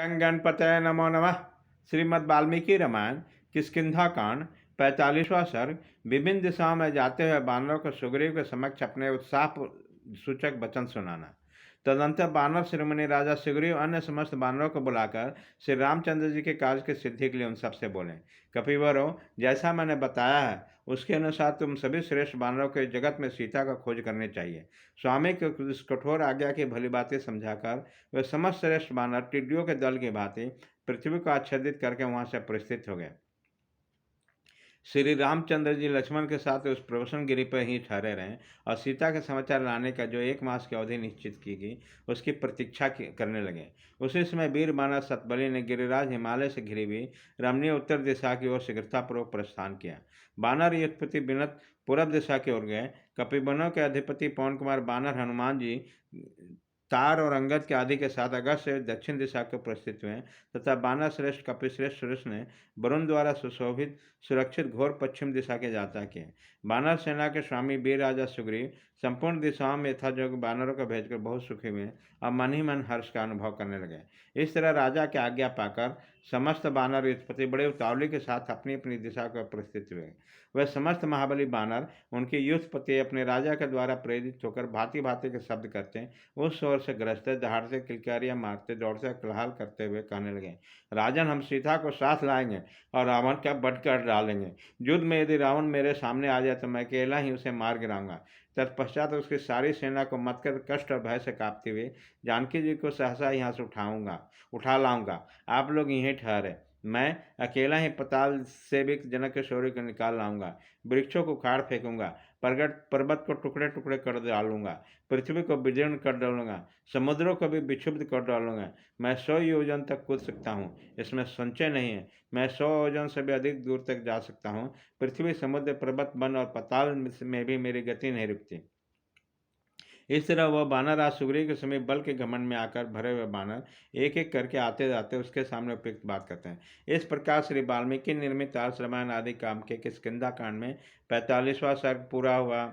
गणपतये नमो नमः। श्रीमद् वाल्मीकि रामायण किष्किंधा कांड 45वां सर्ग। विभिन्न दिशाओं में जाते हुए बानरों को सुग्रीव के समक्ष अपने उत्साह सूचक वचन सुनाना। तदंतर बानर शिरोमणि राजा सुग्रीव अन्य समस्त बानरों को बुलाकर श्री रामचंद्र जी के कार्य की सिद्धि के लिए उन सबसे बोले, कपिवरों, जैसा मैंने बताया है उसके अनुसार तुम सभी श्रेष्ठ बानरों के जगत में सीता का खोज करनी चाहिए। स्वामी को इस कठोर आज्ञा की भली बातें समझाकर वे समस्त श्रेष्ठ बानर टिड्डियों के दल की भांति पृथ्वी को आच्छादित करके वहां से परिस्थित हो गए। श्री रामचंद्र जी लक्ष्मण के साथ उस प्रवसन गिरी पर ही ठहरे रहे और सीता के समाचार लाने का जो 1 मास की अवधि निश्चित की गई उसकी प्रतीक्षा करने लगे। उसी समय वीर बानर सतबली ने गिरिराज हिमालय से घिरी हुई रमणीय उत्तर दिशा की ओर शीघ्रतापूर्वक प्रस्थान किया। बानर युद्धपति बिनत पूर्व दिशा की ओर गए। कपिवनों के अधिपति पवन कुमार बानर हनुमान जी तार और अंगद के आदि के साथ अगस्त से दक्षिण दिशा को प्रस्थित हुए तथा बानर श्रेष्ठ कपिश्रेष्ठ सुरेश ने वरुण द्वारा सुशोभित सुरक्षित घोर पश्चिम दिशा के यात्रा किए। बानर सेना के स्वामी वीर राजा सुग्रीव संपूर्ण दिशाओं में यथायोग्य बानरों को भेजकर बहुत सुखी हुए और मन ही मन हर्ष का अनुभव करने लगे। इस तरह राजा की आज्ञा पाकर समस्त बानर युद्धपति बड़े उतावली के साथ अपनी अपनी दिशा को प्रस्थित हुए। वह समस्त महाबली बानर उनके युद्धपति अपने राजा के द्वारा प्रेरित होकर भांति भांति के शब्द करते उस ओर से ग्रसते दहाड़ते किलकारियां मारते दौड़ते कोलाहल करते हुए कहने लगे, राजन, हम सीता को साथ लाएंगे और रावण का बध कर डालेंगे। युद्ध में यदि रावण मेरे सामने आ जाए तो मैं अकेला ही उसे मार गिराऊंगा। तत्पश्चात उसकी सारी सेना को मतकर कष्ट और भय से कांपते हुए जानकी जी को सहसा यहाँ से उठा लाऊंगा। आप लोग यहीं ठहरे, मैं अकेला ही पताल से भी जनक के शौर्य को निकाल लाऊंगा। वृक्षों को उखाड़ फेंकूंगा, पर्वत को टुकड़े टुकड़े कर डालूंगा, पृथ्वी को विदीर्ण कर डालूंगा, समुद्रों को भी विक्षुब्ध कर डालूंगा। मैं 100 योजन तक कूद सकता हूँ, इसमें संचय नहीं है। मैं 100 योजन से भी अधिक दूर तक जा सकता हूँ। पृथ्वी, समुद्र, पर्वत, वन और पताल में भी मेरी गति नहीं रुकती। इस तरह वह बानर आज सुग्रीव के समीप बल के घमंड में आकर भरे हुए बानर एक एक करके आते जाते उसके सामने उपयुक्त बात करते हैं। इस प्रकार श्री वाल्मीकि निर्मित आर्ष रामायण आदि काम के किष्किंधा कांड में 45वां सर्ग पूरा हुआ।